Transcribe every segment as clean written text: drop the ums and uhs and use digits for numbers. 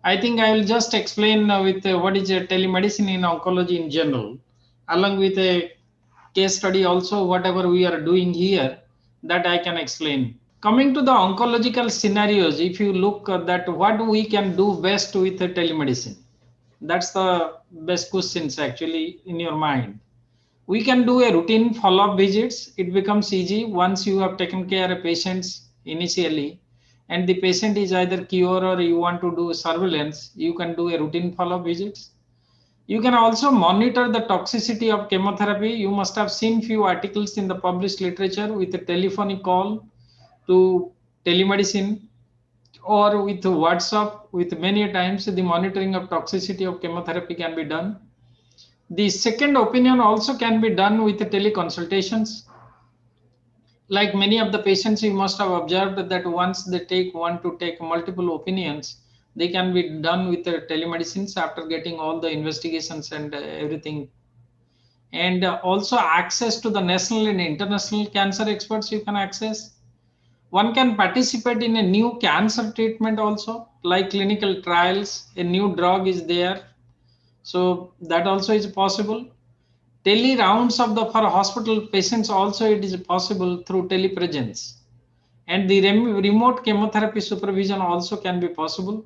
I think I will just explain with what is telemedicine in oncology in general, along with a case study also, whatever we are doing here, that I can explain. Coming to the oncological scenarios, if you look at that, what we can do best with the telemedicine? That's the best questions actually in your mind. We can do a routine follow-up visits. It becomes easy once you have taken care of patients initially, and the patient is either cure or you want to do surveillance. You can do a routine follow-up visits. You can also monitor the toxicity of chemotherapy. You must have seen few articles in the published literature with a telephonic call to telemedicine or with WhatsApp. With many times the monitoring of toxicity of chemotherapy can be done. The second opinion also can be done with the teleconsultations. Like many of the patients, you must have observed that once they want to take multiple opinions, they can be done with the telemedicines after getting all the investigations and everything. And also access to the national and international cancer experts you can access. One can participate in a new cancer treatment also, like clinical trials. A new drug is there, so that also is possible. Tele rounds of the for hospital patients also it is possible through telepresence, and the remote chemotherapy supervision also can be possible.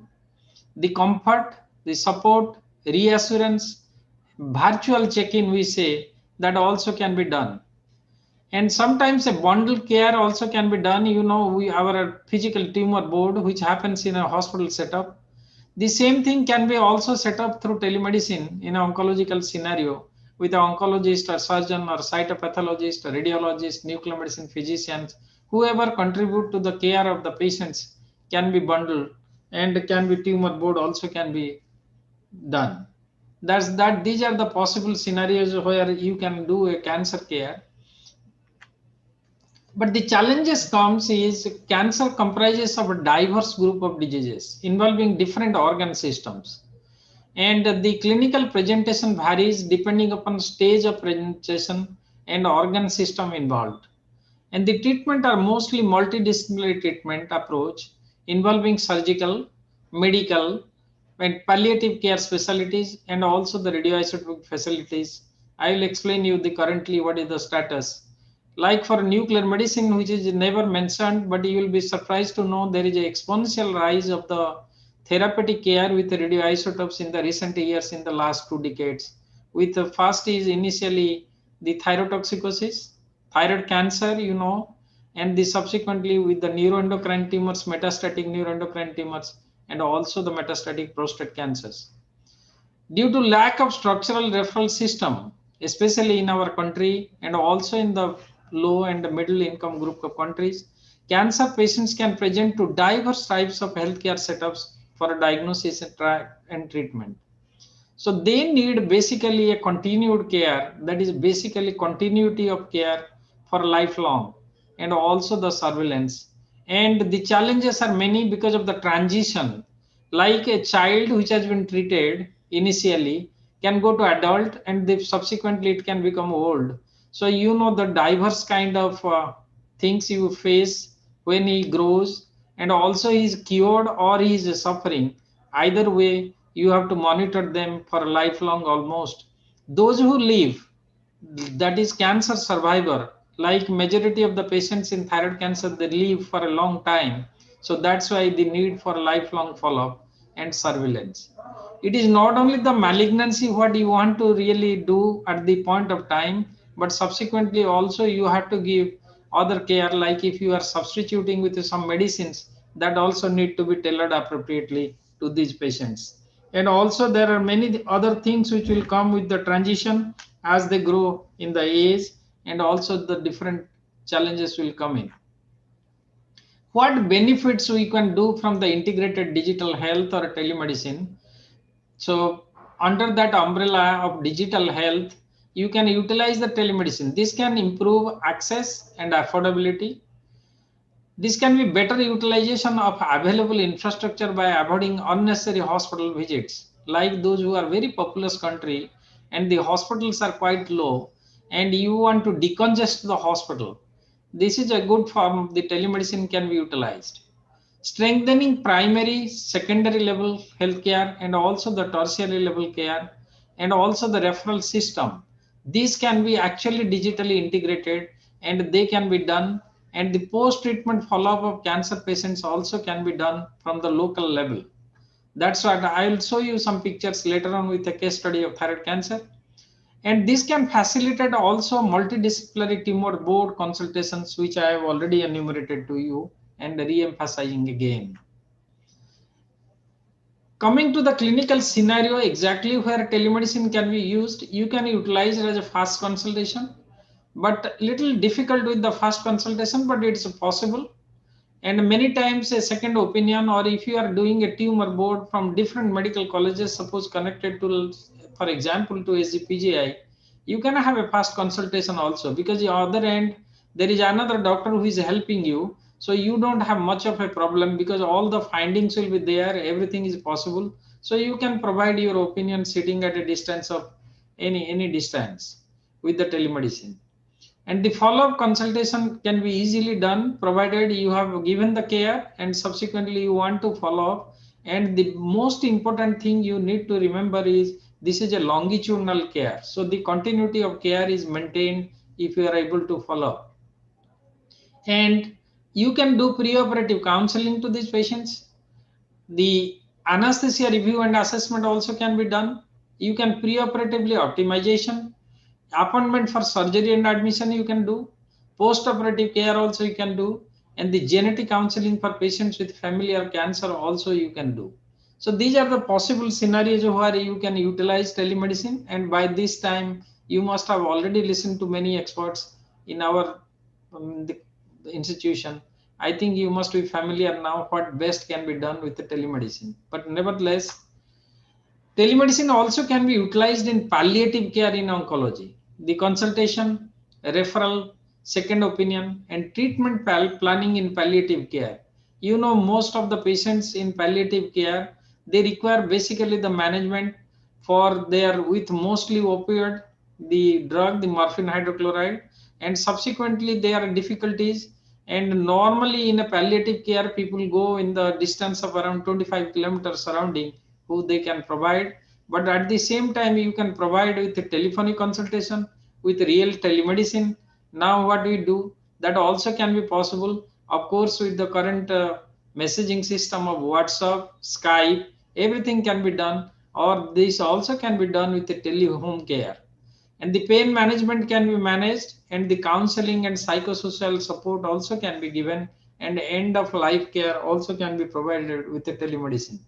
The comfort, the support, reassurance, virtual check-in we say, that also can be done. And sometimes a bundle care also can be done. You know, we our physical tumor board which happens in a hospital setup, the same thing can be also set up through telemedicine in an oncological scenario with an oncologist or surgeon or cytopathologist or radiologist, nuclear medicine physicians, whoever contribute to the care of the patients can be bundled, and can be tumor board also can be done. That's that these are the possible scenarios where you can do a cancer care. But the challenges comes is cancer comprises of a diverse group of diseases involving different organ systems, and the clinical presentation varies depending upon stage of presentation and organ system involved. And the treatment are mostly multidisciplinary treatment approach involving surgical, medical, and palliative care specialties, and also the radioisotopic facilities. I will explain you the currently what is the status. Like for nuclear medicine, which is never mentioned, but you will be surprised to know there is an exponential rise of the therapeutic care with radioisotopes in the recent years in the last 2 decades. With the first is initially the thyrotoxicosis, thyroid cancer, you know, and the subsequently with the neuroendocrine tumors, metastatic neuroendocrine tumors, and also the metastatic prostate cancers. Due to lack of structural referral system, especially in our country and also in the low and middle income group of countries, cancer patients can present to diverse types of healthcare setups for diagnosis and treatment. So they need basically a continued care, that is basically continuity of care for lifelong, and also the surveillance. And the challenges are many because of the transition. Like a child which has been treated initially can go to adult, and subsequently it can become old. So you know the diverse kind of things you face when he grows, and also he is cured or he is suffering. Either way, you have to monitor them for lifelong almost. Those who live, that is cancer survivor, like majority of the patients in thyroid cancer, they live for a long time. So that's why the need for lifelong follow-up and surveillance. It is not only the malignancy what you want to really do at the point of time, but subsequently also you have to give other care, like if you are substituting with some medicines, that also need to be tailored appropriately to these patients. And also there are many other things which will come with the transition as they grow in the age, and also the different challenges will come in. What benefits we can do from the integrated digital health or telemedicine? So under that umbrella of digital health, you can utilize the telemedicine. This can improve access and affordability. This can be better utilization of available infrastructure by avoiding unnecessary hospital visits, like those who are very populous country and the hospitals are quite low, and you want to decongest the hospital. This is a good form. The telemedicine can be utilized. Strengthening primary, secondary level healthcare and also the tertiary level care and also the referral system. These can be actually digitally integrated and they can be done, and the post-treatment follow-up of cancer patients also can be done from the local level. That's what I'll show you some pictures later on with a case study of thyroid cancer. And this can facilitate also multidisciplinary tumor board consultations, which I have already enumerated to you and re-emphasizing again. Coming to the clinical scenario, exactly where telemedicine can be used, you can utilize it as a fast consultation, but little difficult with the fast consultation, but it's possible. And many times a second opinion, or if you are doing a tumor board from different medical colleges, suppose connected to, for example, to SGPGI, you can have a fast consultation also, because the other end, there is another doctor who is helping you. So you don't have much of a problem because all the findings will be there, everything is possible. So you can provide your opinion sitting at a distance of any distance with the telemedicine. And the follow-up consultation can be easily done provided you have given the care and subsequently you want to follow up. And the most important thing you need to remember is this is a longitudinal care. So the continuity of care is maintained if you are able to follow up. And you can do preoperative counseling to these patients. The anesthesia review and assessment also can be done. You can preoperatively optimization, appointment for surgery and admission you can do, post-operative care also you can do, and the genetic counseling for patients with familial cancer also you can do. So these are the possible scenarios where you can utilize telemedicine, and by this time you must have already listened to many experts in our the institution. I think you must be familiar now what best can be done with the telemedicine. But nevertheless, telemedicine also can be utilized in palliative care in oncology. The consultation, referral, second opinion, and treatment planning in palliative care. You know, most of the patients in palliative care, they require basically the management for their with mostly opioid, the drug, the morphine hydrochloride, and subsequently there are difficulties. And normally in a palliative care, people go in the distance of around 25 kilometers surrounding who they can provide. But at the same time, you can provide with a telephonic consultation, with real telemedicine. Now what we do, that also can be possible, of course, with the current messaging system of WhatsApp, Skype, everything can be done. Or this also can be done with the tele-home care. And the pain management can be managed, and the counseling and psychosocial support also can be given, and end of life care also can be provided with the telemedicine.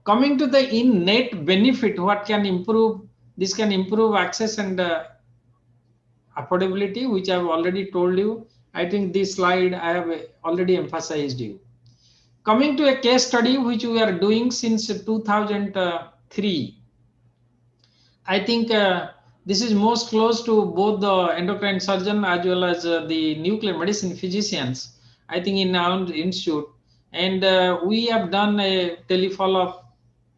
Coming to the in-net benefit, what can improve? This can improve access and affordability, which I've already told you. I think this slide I have already emphasized you. Coming to a case study which we are doing since 2003, I think this is most close to both the endocrine surgeon as well as the nuclear medicine physicians, I think in our institute. And we have done a telefollow-up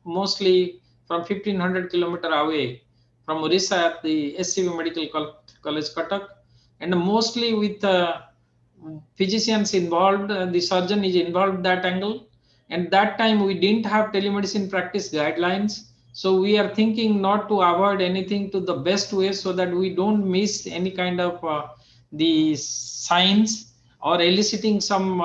mostly from 1500 kilometer away from Orissa at the SCV Medical College, Cuttack, and mostly with physicians involved, the surgeon is involved that angle. And that time we didn't have telemedicine practice guidelines. So we are thinking not to avoid anything to the best way so that we don't miss any kind of the signs or eliciting some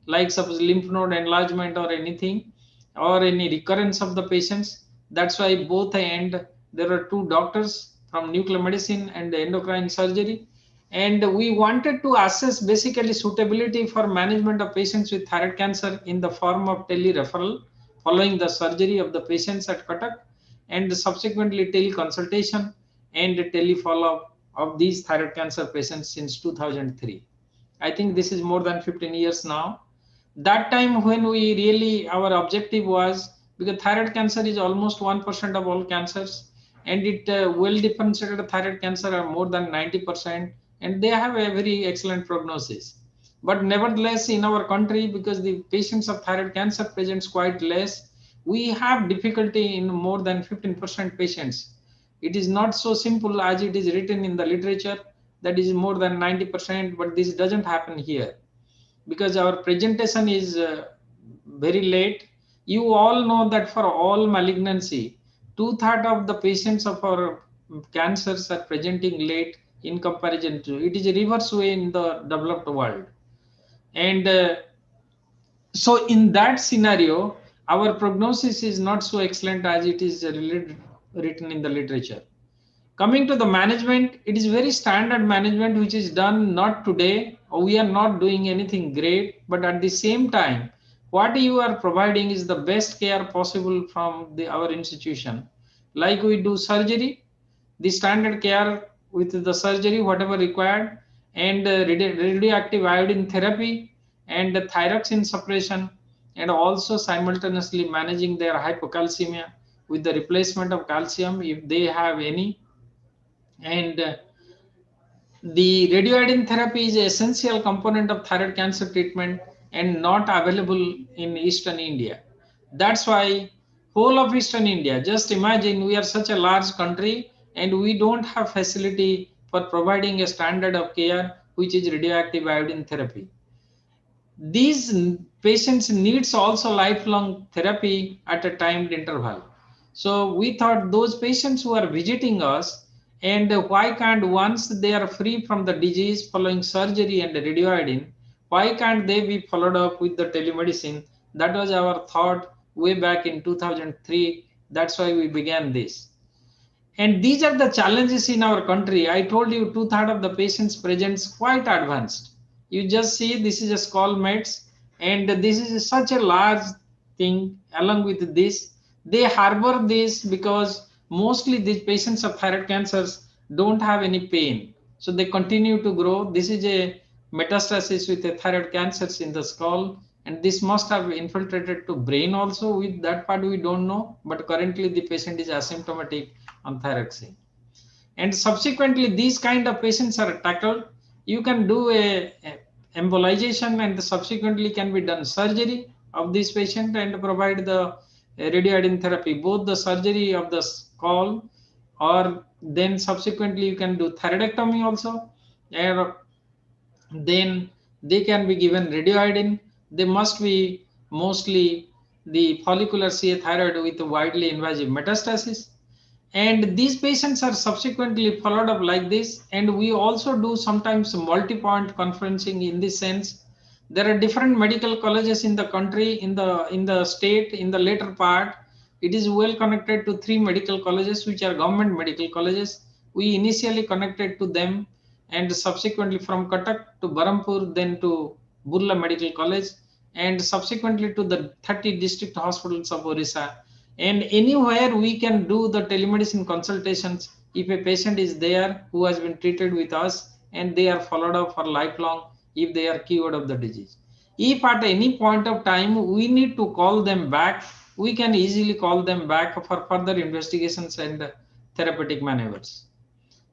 like suppose lymph node enlargement or anything or any recurrence of the patients. That's why both end there are two doctors from nuclear medicine and endocrine surgery, and we wanted to assess basically suitability for management of patients with thyroid cancer in the form of tele-referral following the surgery of the patients at Cuttack, and subsequently tele-consultation and tele-follow-up of these thyroid cancer patients since 2003. I think this is more than 15 years now. That time when we really, our objective was, because thyroid cancer is almost 1% of all cancers, and it well differentiated thyroid cancer are more than 90%, and they have a very excellent prognosis. But nevertheless, in our country, because the patients of thyroid cancer presents quite less, we have difficulty in more than 15% patients. It is not so simple as it is written in the literature that is more than 90%, but this doesn't happen here because our presentation is very late. You all know that for all malignancy, two-thirds of the patients of our cancers are presenting late in comparison to it is a reverse way in the developed world. And so in that scenario, our prognosis is not so excellent as it is written in the literature. Coming to the management, it is very standard management which is done not today. We are not doing anything great, but at the same time, what you are providing is the best care possible from our institution. Like we do surgery, the standard care with the surgery, whatever required, and radioactive iodine therapy and the thyroxine suppression, and also simultaneously managing their hypocalcemia with the replacement of calcium if they have any. And the radioiodine therapy is an essential component of thyroid cancer treatment and not available in Eastern India. That's why whole of Eastern India, just imagine we are such a large country and we don't have facility for providing a standard of care which is radioactive iodine therapy. These patients needs also lifelong therapy at a timed interval. So we thought those patients who are visiting us, and why can't, once they are free from the disease following surgery and radioiodine, why can't they be followed up with the telemedicine? That was our thought way back in 2003. That's why we began this. And these are the challenges in our country. I told you two-thirds of the patients presents quite advanced. You just see this is a skull mets, and this is such a large thing. Along with this, they harbor this because mostly these patients of thyroid cancers don't have any pain. So they continue to grow. This is a metastasis with a thyroid cancers in the skull, and this must have infiltrated to brain also. With that part we don't know, but currently the patient is asymptomatic on thyroxine. And subsequently these kind of patients are tackled. You can do a embolization, and subsequently can be done surgery of this patient and provide the radioiodine therapy, both the surgery of the skull, or then subsequently you can do thyroidectomy also, and then they can be given radioiodine. They must be mostly the follicular CA thyroid with widely invasive metastasis. And these patients are subsequently followed up like this. And we also do sometimes multi-point conferencing. In this sense, there are different medical colleges in the country, in the state. In the later part, it is well connected to 3 medical colleges which are government medical colleges. We initially connected to them, and subsequently from Cuttack to Barampur, then to Burla Medical College, and subsequently to the 30 district hospitals of Orissa. And anywhere we can do the telemedicine consultations if a patient is there who has been treated with us, and they are followed up for lifelong if they are cured of the disease. If at any point of time we need to call them back, we can easily call them back for further investigations and therapeutic maneuvers.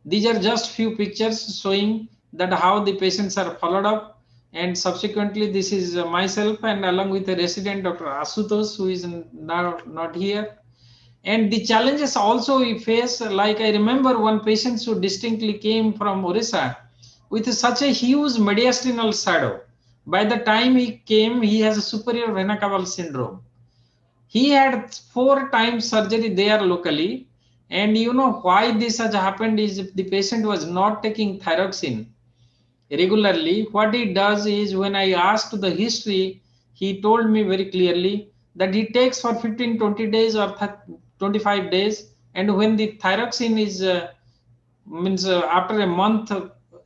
These are just few pictures showing that how the patients are followed up. And subsequently, this is myself, and along with the resident Dr. Asutosh, who is now not here. And the challenges also we face, like I remember one patient who distinctly came from Orissa with such a huge mediastinal shadow. By the time he came, he has a superior vena cava syndrome. He had 4 times surgery there locally. And you know why this has happened is, if the patient was not taking thyroxine regularly, what he does is, when I asked the history, he told me very clearly that he takes for 15, 20 days or 25 days. And when the thyroxine is means after a month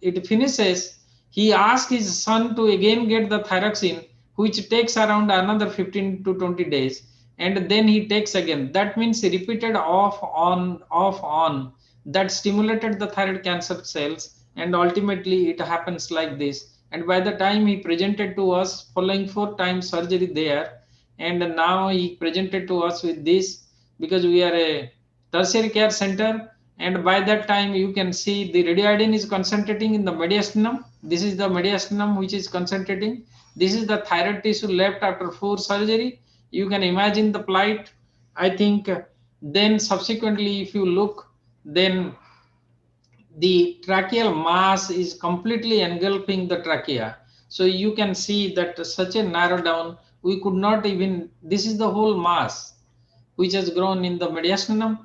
it finishes, he asks his son to again get the thyroxine, which takes around another 15 to 20 days, and then he takes again. That means repeated off on, that stimulated the thyroid cancer cells, and ultimately it happens like this. And by the time he presented to us following 4 times surgery there, and now he presented to us with this, because we are a tertiary care center. And by that time you can see the radioiodine is concentrating in the mediastinum. This is the mediastinum which is concentrating. This is the thyroid tissue left after 4 surgery. You can imagine the plight, I think. Then subsequently, if you look, then the tracheal mass is completely engulfing the trachea. So you can see that such a narrow down we could not even, this is the whole mass which has grown in the mediastinum,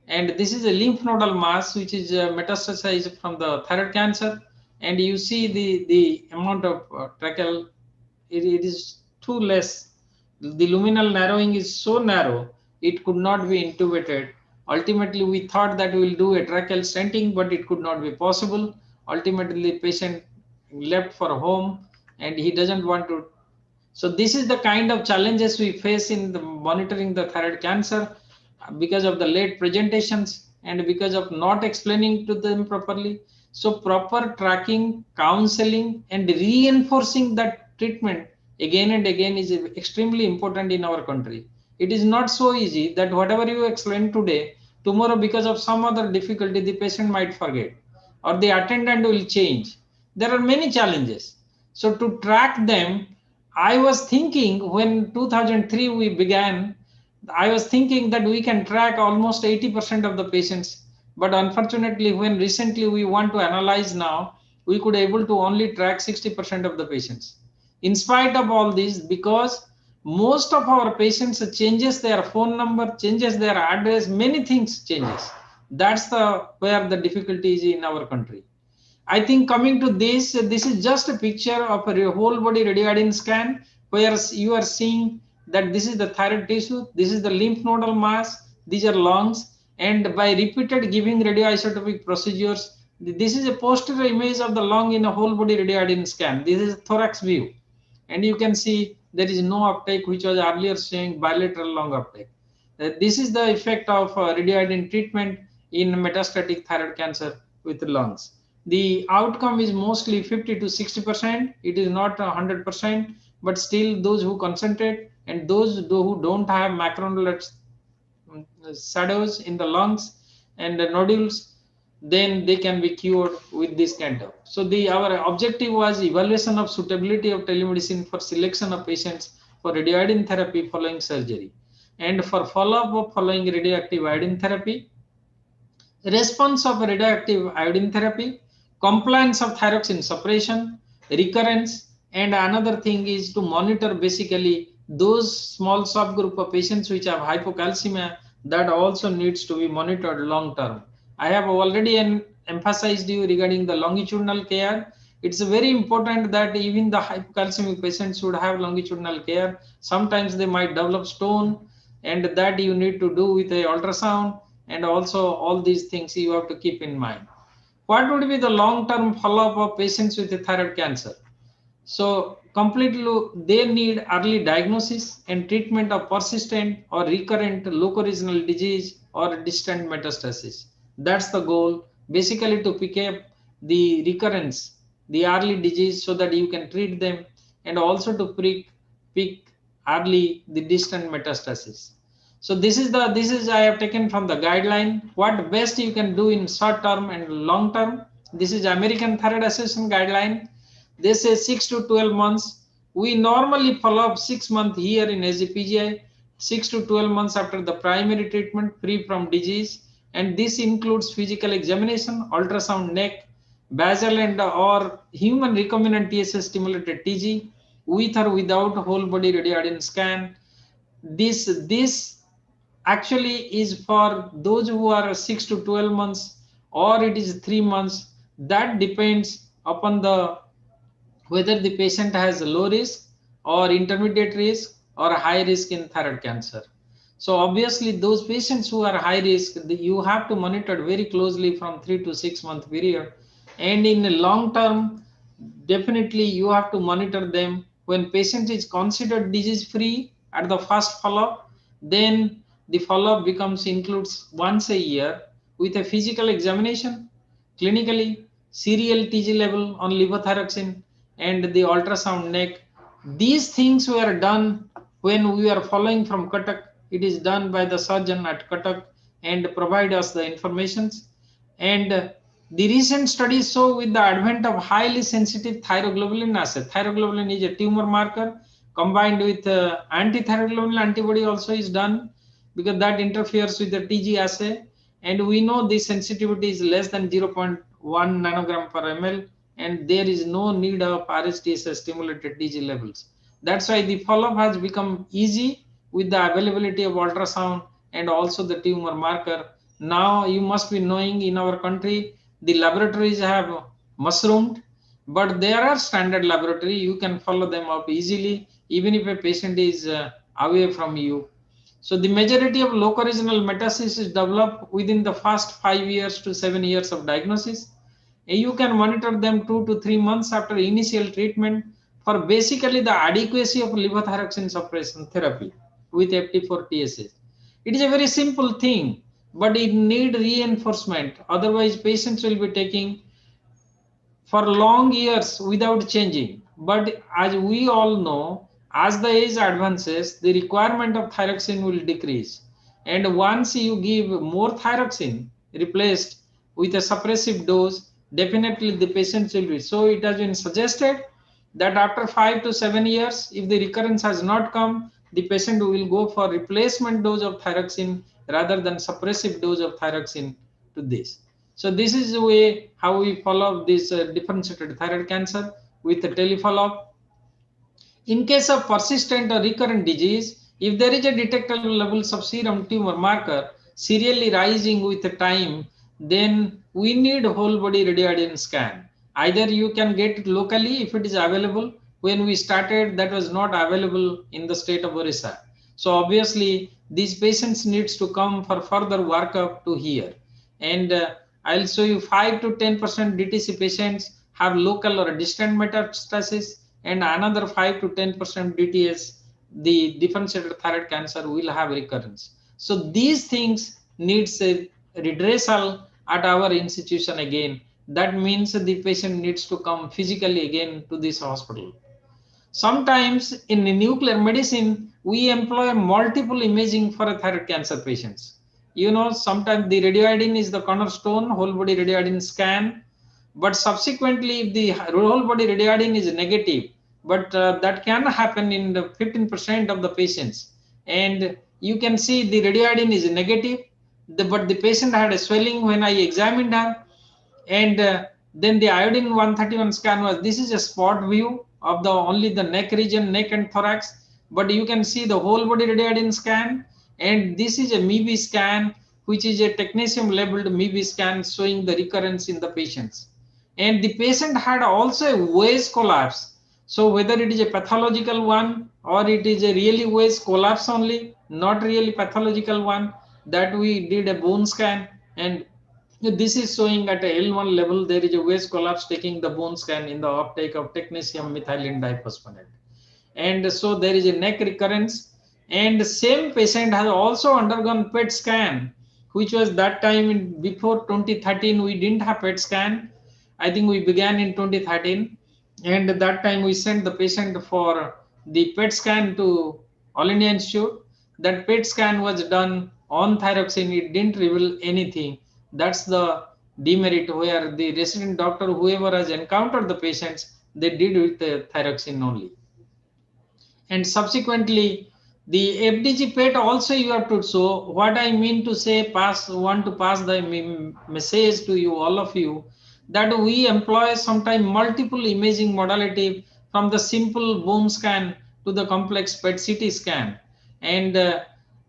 and this is a lymph nodal mass which is metastasized from the thyroid cancer. And you see the amount of tracheal, it is too less. The luminal narrowing is so narrow, it could not be intubated. Ultimately, we thought that we will do a tracheal stenting, but it could not be possible. Ultimately, the patient left for home and he doesn't want to. So this is the kind of challenges we face in the monitoring the thyroid cancer because of the late presentations and because of not explaining to them properly. So proper tracking, counseling, and reinforcing that treatment again and again is extremely important in our country. It is not so easy that whatever you explain today, tomorrow because of some other difficulty, the patient might forget or the attendant will change. There are many challenges. So to track them, I was thinking when 2003 we began, I was thinking that we can track almost 80% of the patients. But unfortunately, when recently we want to analyze now, we could able to only track 60% of the patients. In spite of all this, because most of our patients changes their phone number, changes their address, many things changes. That's the where the difficulty is in our country. I think coming to this is just a picture of a whole body radioiodine scan where you are seeing that this is the thyroid tissue, this is the lymph nodal mass, these are lungs, and by repeated giving radioisotopic procedures, this is a posterior image of the lung in a whole body radioiodine scan. This is a thorax view, and you can see there is no uptake, which was earlier showing bilateral lung uptake. This is the effect of radioiodine treatment in metastatic thyroid cancer with the lungs. The outcome is mostly 50 to 60%. It is not 100%, but still those who concentrate and those who don't have macronodular shadows in the lungs and the nodules, then they can be cured with this kind of. So our objective was evaluation of suitability of telemedicine for selection of patients for radioiodine therapy following surgery, and for follow-up of following radioactive iodine therapy, response of radioactive iodine therapy, compliance of thyroxine suppression, recurrence, and another thing is to monitor basically those small subgroup of patients which have hypocalcemia, that also needs to be monitored long term. I have already emphasized you regarding the longitudinal care. It's very important that even the hypocalcemic patients should have longitudinal care. Sometimes they might develop stone, and that you need to do with a ultrasound, and also all these things you have to keep in mind. What would be the long-term follow-up of patients with thyroid cancer? So completely they need early diagnosis and treatment of persistent or recurrent locoregional disease or distant metastasis. That's the goal, basically to pick up the recurrence, the early disease, so that you can treat them, and also to pick early the distant metastasis. So this is I have taken from the guideline. What best you can do in short term and long term. This is American Thyroid Association guideline. They say 6 to 12 months. We normally follow up 6 months here in SGPGI, 6 to 12 months after the primary treatment, free from disease. And this includes physical examination, ultrasound neck, basal and or human recombinant TSS stimulated TG, with or without whole body radioiodine scan. This actually is for those who are 6 to 12 months, or it is 3 months. That depends upon the whether the patient has a low risk or intermediate risk or a high risk in thyroid cancer. So obviously those patients who are high risk, you have to monitor very closely from 3 to 6 month period. And in the long term, definitely you have to monitor them. When patient is considered disease free at the first follow-up, then the follow-up becomes includes once a year with a physical examination, clinically, serial TG level on levothyroxine, and the ultrasound neck. These things were done when we are following from Cuttack. It is done by the surgeon at Cuttack and provide us the informations. And the recent studies show with the advent of highly sensitive thyroglobulin assay. Thyroglobulin is a tumor marker combined with anti-thyroglobulin antibody also is done, because that interferes with the TG assay. And we know the sensitivity is less than 0.1 nanogram per ml, and there is no need of RSTSS stimulated TG levels. That's why the follow-up has become easy with the availability of ultrasound and also the tumor marker. Now you must be knowing in our country, the laboratories have mushroomed, but there are standard laboratory. You can follow them up easily, even if a patient is away from you. So the majority of local regional metastasis is developed within the first 5 years to 7 years of diagnosis. You can monitor them 2 to 3 months after initial treatment for basically the adequacy of levothyroxine suppression therapy with FT4 TSH. It is a very simple thing, but it need reinforcement. Otherwise, patients will be taking for long years without changing. But as we all know, as the age advances, the requirement of thyroxine will decrease. And once you give more thyroxine replaced with a suppressive dose, definitely the patients will be. So it has been suggested that after 5 to 7 years, if the recurrence has not come, the patient will go for replacement dose of thyroxine rather than suppressive dose of thyroxine to this. So this is the way how we follow up this differentiated thyroid cancer with the telefollow-up. In case of persistent or recurrent disease, if there is a detectable levels of serum tumor marker serially rising with the time, then we need whole body radioiodine scan. Either you can get it locally if it is available. When we started, that was not available in the state of Orissa. So obviously, these patients needs to come for further workup to here. And I'll show you 5 to 10% DTC patients have local or distant metastasis, and another 5 to 10% DTS, the differentiated thyroid cancer, will have recurrence. So these things needs a redressal at our institution again. That means the patient needs to come physically again to this hospital. Sometimes in nuclear medicine, we employ multiple imaging for thyroid cancer patients. You know, sometimes the radioiodine is the cornerstone, whole body radioiodine scan, but subsequently if the whole body radioiodine is negative, but that can happen in the 15% of the patients, and you can see the radioiodine is negative, but the patient had a swelling when I examined her, and then the iodine 131 scan was, this is a spot view of the only the neck region, neck and thorax, but you can see the whole body radiation scan, and this is a MEB scan, which is a technetium labeled MEB scan showing the recurrence in the patients. And the patient had also a Weiss collapse. So whether it is a pathological one or it is a really Weiss collapse only, not really pathological one, that we did a bone scan, and this is showing at a L1 level, there is a Weiss collapse taking the bone scan in the uptake of technetium methylene diphosphonate. And so there is a neck recurrence. And the same patient has also undergone PET scan, which was that time before 2013, we didn't have PET scan. I think we began in 2013. And at that time we sent the patient for the PET scan to All India Institute. That PET scan was done on thyroxine. It didn't reveal anything. That's the demerit, where the resident doctor, whoever has encountered the patients, they did with the thyroxine only. And subsequently, the FDG PET also you have to show. What I mean to say, want to pass the message to you, all of you, that we employ sometimes multiple imaging modality, from the simple bone scan to the complex PET CT scan, and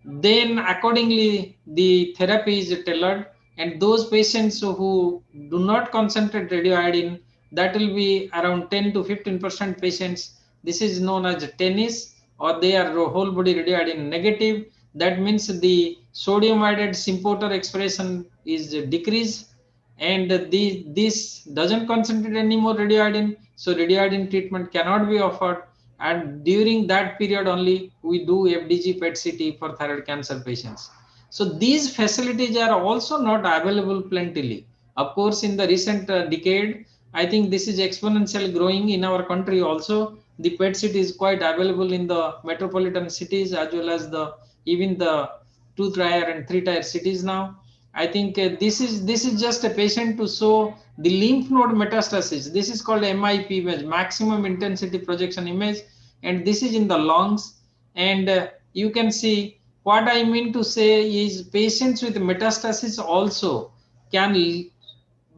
then accordingly the therapy is tailored. And those patients who do not concentrate radioiodine, that will be around 10 to 15% patients. This is known as tennis, or they are whole body radioiodine negative. That means the sodium iodide symphotor expression is decreased, and this doesn't concentrate any more radioiodine, so radioiodine treatment cannot be offered. And during that period only we do FDG PET CT for thyroid cancer patients. So these facilities are also not available plentifully. Of course, in the recent decade, I think this is exponentially growing in our country also. The PET CT is quite available in the metropolitan cities, as well as the even the 2-tier and 3-tier cities now. I think this is just a patient to show the lymph node metastasis. This is called MIP image, maximum intensity projection image, and this is in the lungs. And you can see, what I mean to say is patients with metastasis also can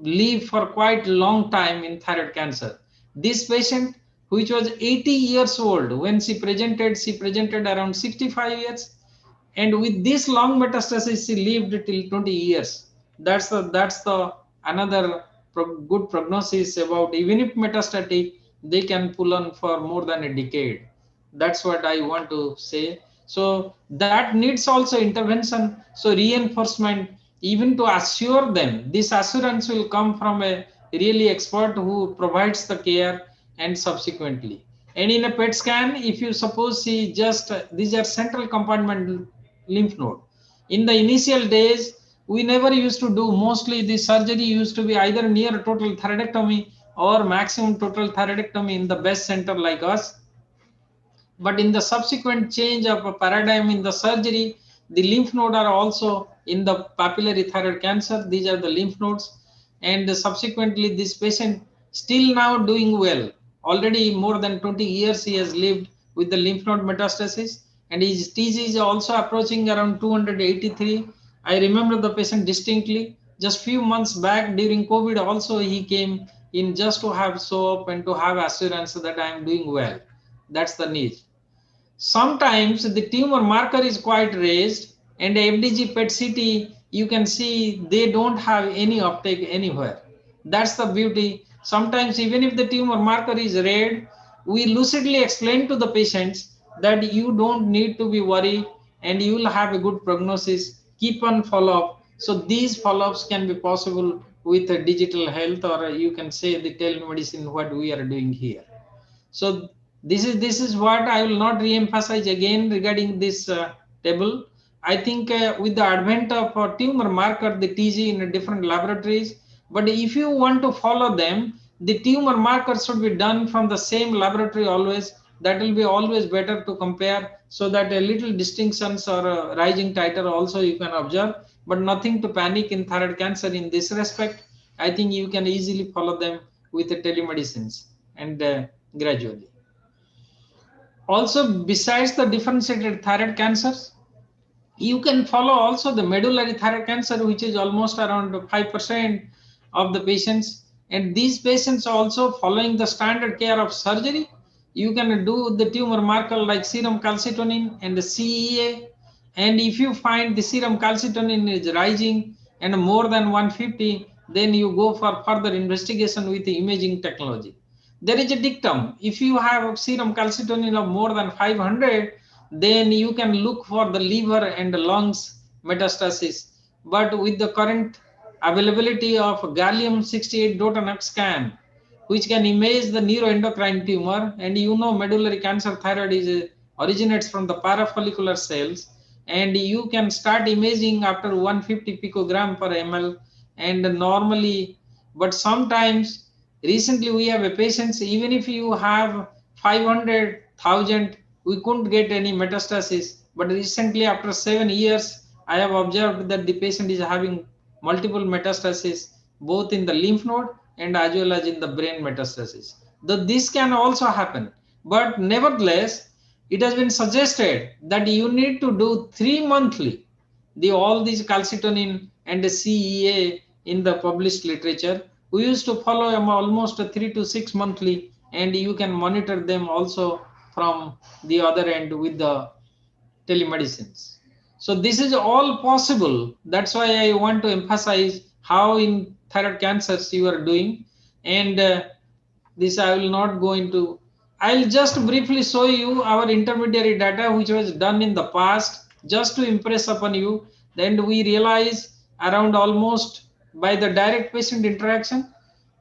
live for quite long time in thyroid cancer. This patient which was 80 years old when she presented around 65 years, and with this long metastasis she lived till 20 years. That's the another good prognosis about, even if metastatic, they can pull on for more than a decade. That's what I want to say. So that needs also intervention, so reinforcement, even to assure them. This assurance will come from a really expert who provides the care, and subsequently. And in a PET scan, if you suppose see just these are central compartment lymph node. In the initial days, we never used to do, mostly the surgery used to be either near total thyroidectomy or maximum total thyroidectomy in the best center like us. But in the subsequent change of a paradigm in the surgery, the lymph node are also in the papillary thyroid cancer. These are the lymph nodes. And subsequently, this patient still now doing well. Already more than 20 years he has lived with the lymph node metastasis, and his TG is also approaching around 283. I remember the patient distinctly. Just few months back during COVID also he came in just to have soap and to have assurance that I am doing well. That's the need. Sometimes the tumor marker is quite raised, and FDG PET CT, you can see they don't have any uptake anywhere. That's the beauty. Sometimes even if the tumor marker is red, we lucidly explain to the patients that you don't need to be worried and you will have a good prognosis. Keep on follow up. So these follow-ups can be possible with a digital health, or you can say the telemedicine, what we are doing here. So this is what I will not re-emphasize again regarding this table. I think with the advent of tumor marker, the TG in different laboratories, but if you want to follow them, the tumor markers should be done from the same laboratory always. That will be always better to compare, so that a little distinctions or rising titer also you can observe, but nothing to panic in thyroid cancer in this respect. I think you can easily follow them with the telemedicines, and gradually. Also, besides the differentiated thyroid cancers, you can follow also the medullary thyroid cancer, which is almost around 5% of the patients. And these patients also following the standard care of surgery. You can do the tumor marker like serum calcitonin and the CEA. And if you find the serum calcitonin is rising and more than 150, then you go for further investigation with the imaging technology. There is a dictum: if you have serum calcitonin of more than 500, then you can look for the liver and the lungs metastasis. But with the current availability of gallium 68 DOTANUC scan, which can image the neuroendocrine tumor, and you know medullary cancer thyroid is originates from the parafollicular cells, and you can start imaging after 150 picogram per ml. And normally, but sometimes, recently we have a patients, even if you have 500,000, we couldn't get any metastasis. But recently, after 7 years, I have observed that the patient is having multiple metastasis, both in the lymph node and as well as in the brain metastasis. Though this can also happen, but nevertheless, it has been suggested that you need to do 3 monthly, the all these calcitonin and the CEA in the published literature. We used to follow them almost 3 to 6 monthly, and you can monitor them also from the other end with the telemedicines. So this is all possible. That's why I want to emphasize how in thyroid cancers you are doing. And this I will not go into. I'll just briefly show you our intermediary data, which was done in the past, just to impress upon you. Then we realize around almost by the direct patient interaction,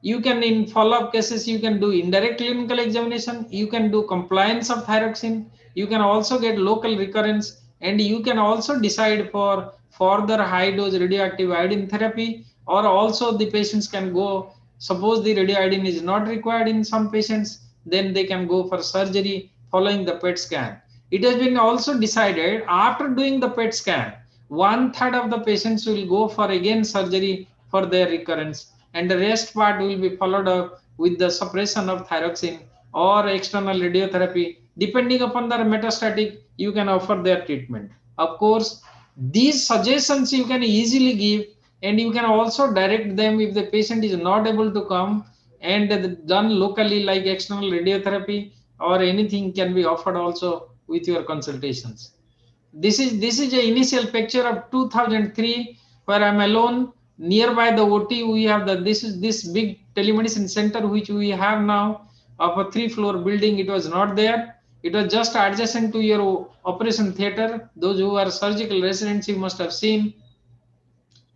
you can in follow-up cases, you can do indirect clinical examination, you can do compliance of thyroxine, you can also get local recurrence, and you can also decide for further high dose radioactive iodine therapy, or also the patients can go, suppose the radioiodine is not required in some patients, then they can go for surgery following the PET scan. It has been also decided after doing the PET scan, 1/3 of the patients will go for again surgery for their recurrence, and the rest part will be followed up with the suppression of thyroxine or external radiotherapy. Depending upon their metastatic, you can offer their treatment. Of course, these suggestions you can easily give, and you can also direct them if the patient is not able to come. and done locally, like external radiotherapy or anything can be offered also with your consultations. This is an initial picture of 2003 where I'm alone nearby the OT. We have this big telemedicine center which we have now of a 3-floor building. It was not there. It was just adjacent to your operation theater. Those who are surgical residents, you must have seen,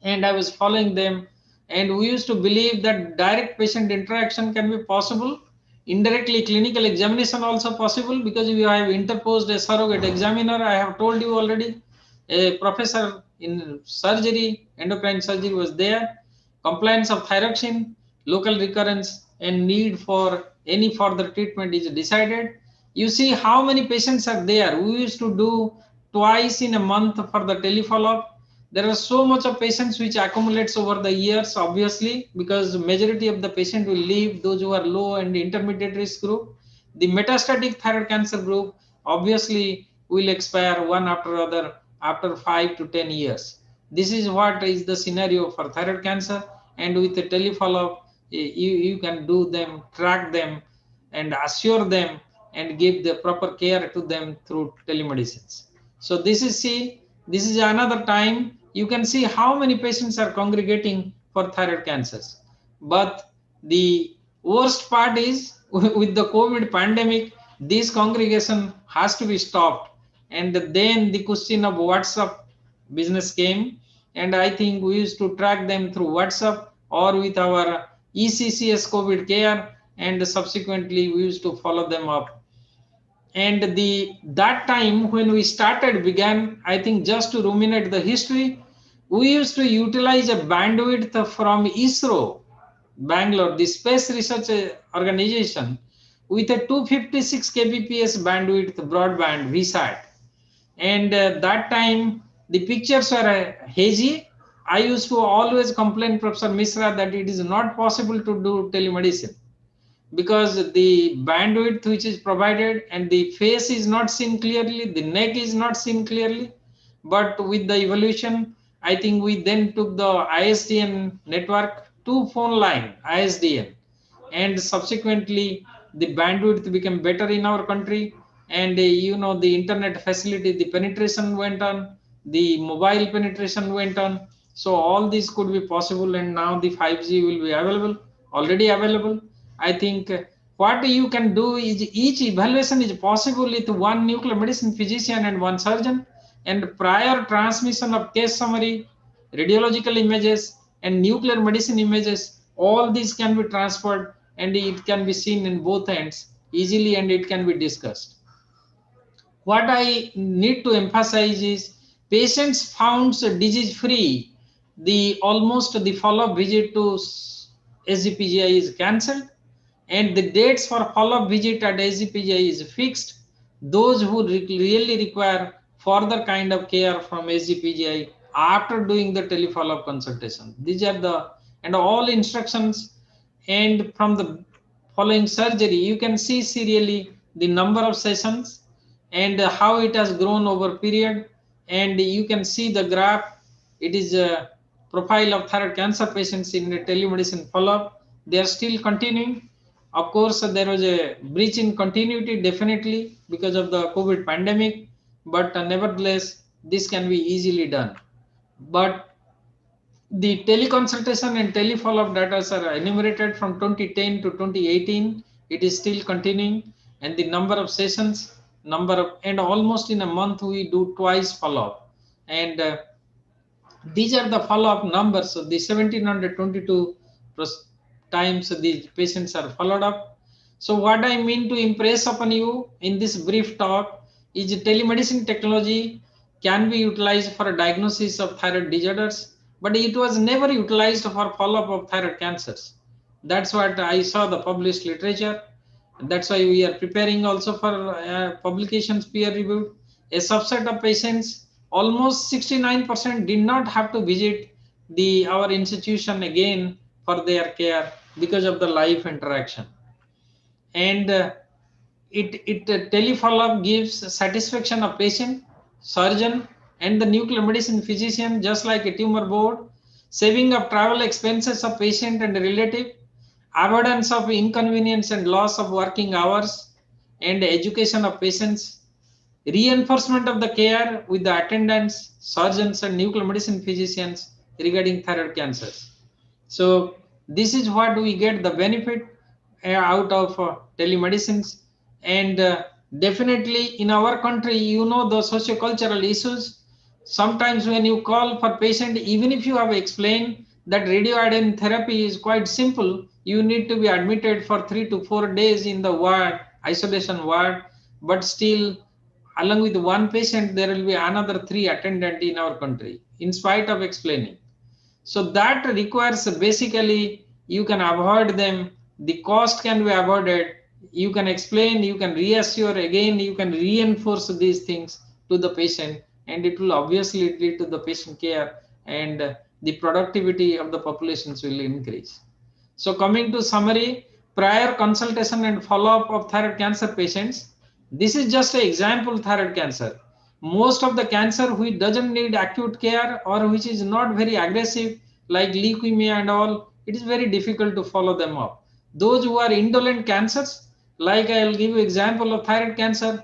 and I was following them. And we used to believe that direct patient interaction can be possible. Indirectly, clinical examination also possible because we have interposed a surrogate examiner. I have told you already. A professor in surgery, endocrine surgery was there. Compliance of thyroxine, local recurrence, and need for any further treatment is decided. You see how many patients are there. We used to do twice in a month for the telefollow-up. There are so much of patients which accumulates over the years, obviously, because majority of the patient will leave, those who are low and intermediate risk group. The metastatic thyroid cancer group obviously will expire one after other after 5 to 10 years. This is what is the scenario for thyroid cancer, and with the telefollow-up, you can do them, track them, and assure them and give the proper care to them through telemedicines. So this is another time you can see how many patients are congregating for thyroid cancers. But the worst part is with the COVID pandemic, this congregation has to be stopped. And then the question of WhatsApp business came. And I think we used to track them through WhatsApp or with our ECCS COVID care. And subsequently, we used to follow them up. And that time when we started began, I think, just to ruminate the history, we used to utilize a bandwidth from ISRO Bangalore, the space research organization, with a 256 kbps bandwidth broadband VSAT. And that time the pictures were hazy. I used to always complain Professor Misra that it is not possible to do telemedicine because the bandwidth which is provided and the face is not seen clearly, the neck is not seen clearly. But with the evolution, I think we then took the ISDN network to phone line, ISDN, and subsequently the bandwidth became better in our country. And the internet facility, the penetration went on, the mobile penetration went on. So all this could be possible, and now the 5G will be available, already available. I think what you can do is each evaluation is possible with one nuclear medicine physician and one surgeon, and prior transmission of case summary, radiological images, and nuclear medicine images, all these can be transferred and it can be seen in both ends easily, and it can be discussed. What I need to emphasize is patients found disease free, the almost the follow-up visit to SGPGI is cancelled, and the dates for follow-up visit at SGPGI is fixed. Those who really require further kind of care from SGPGI after doing the telefollow-up consultation. These are the and all instructions. And from the following surgery, you can see serially the number of sessions and how it has grown over period. And you can see the graph. It is a profile of thyroid cancer patients in the telemedicine follow-up. They are still continuing. Of course, there was a breach in continuity, definitely, because of the COVID pandemic, but nevertheless, this can be easily done. But the teleconsultation and telefollow-up data are enumerated from 2010 to 2018. It is still continuing, and the number of sessions, and almost in a month we do twice follow-up. And these are the follow-up numbers. So the 1722 times the patients are followed up. So what I mean to impress upon you in this brief talk is telemedicine technology can be utilized for a diagnosis of thyroid disorders, but it was never utilized for follow-up of thyroid cancers. That's what I saw the published literature. That's why we are preparing also for publications peer reviewed. A subset of patients, almost 69%, did not have to visit our institution again for their care because of the live interaction. And it telefollow-up gives satisfaction of patient, surgeon, and the nuclear medicine physician, just like a tumor board, saving of travel expenses of patient and relative. avoidance of inconvenience and loss of working hours, and education of patients, reinforcement of the care with the attendants, surgeons, and nuclear medicine physicians regarding thyroid cancers. So this is what we get the benefit out of telemedicines. And definitely in our country, you know, the sociocultural issues. Sometimes when you call for patient, even if you have explained that radioiodine therapy is quite simple, you need to be admitted for 3 to 4 days in the ward, isolation ward, but still along with one patient, there will be another 3 attendant in our country, in spite of explaining. So that requires basically you can avoid them. The cost can be avoided. You can explain, you can reassure again, you can reinforce these things to the patient, and it will obviously lead to the patient care, and the productivity of the populations will increase. So coming to summary, prior consultation and follow-up of thyroid cancer patients. This is just an example thyroid cancer. Most of the cancer which doesn't need acute care or which is not very aggressive like leukemia and all, it is very difficult to follow them up. Those who are indolent cancers, like I'll give you example of thyroid cancer,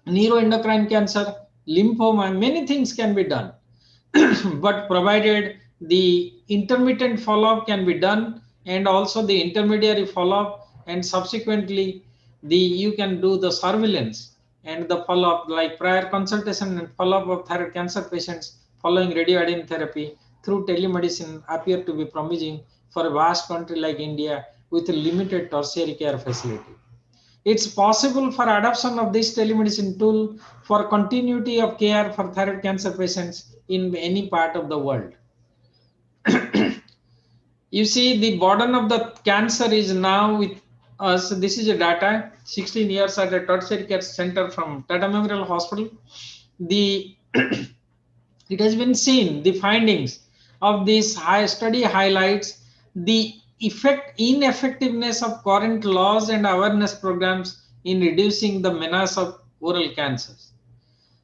neuroendocrine cancer, lymphoma, many things can be done. But provided the intermittent follow-up can be done, and also the intermediary follow-up, and subsequently you can do the surveillance and the follow-up, like prior consultation and follow-up of thyroid cancer patients following radioiodine therapy through telemedicine appear to be promising for a vast country like India with a limited tertiary care facility. It's possible for adoption of this telemedicine tool for continuity of care for thyroid cancer patients in any part of the world. You see, the burden of the cancer is now with us. This is a data, 16 years at a tertiary care center from Tata Memorial Hospital. The it has been seen, the findings of this study highlights the ineffectiveness of current laws and awareness programs in reducing the menace of oral cancers.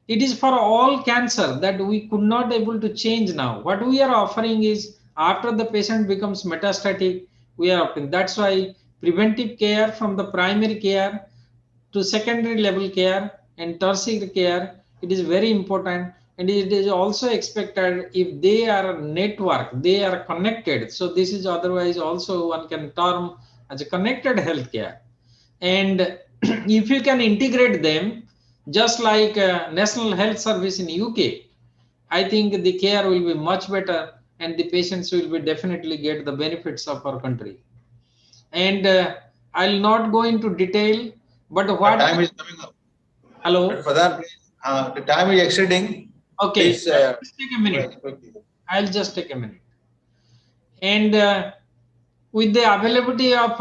It is for all cancer that we could not able to change now. What we are offering is after the patient becomes metastatic, we are offering. That's why preventive care from the primary care to secondary level care and tertiary care, it is very important. And it is also expected if they are a network, they are connected. So this is otherwise also one can term as a connected healthcare. And if you can integrate them, just like National Health Service in UK, I think the care will be much better, and the patients will be definitely get the benefits of our country. And I'll not go into detail, but what time is coming up. Hello. But for that, the time is exceeding. Okay, Please, just take a minute. I'll just take a minute. And with the availability of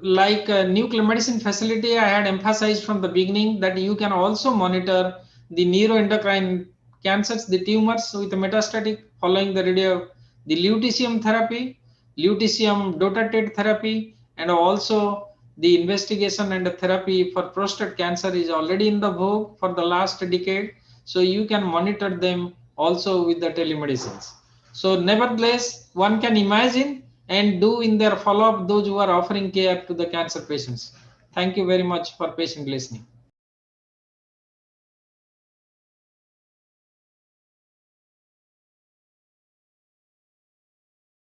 like nuclear medicine facility, I had emphasized from the beginning that you can also monitor the neuroendocrine cancers, the tumors with metastatic following the radio, the lutetium therapy, lutetium dotatate therapy, and also the investigation and the therapy for prostate cancer is already in the vogue for the last decade. So you can monitor them also with the telemedicines. So nevertheless, one can imagine and do in their follow-up those who are offering care to the cancer patients. Thank you very much for patient listening.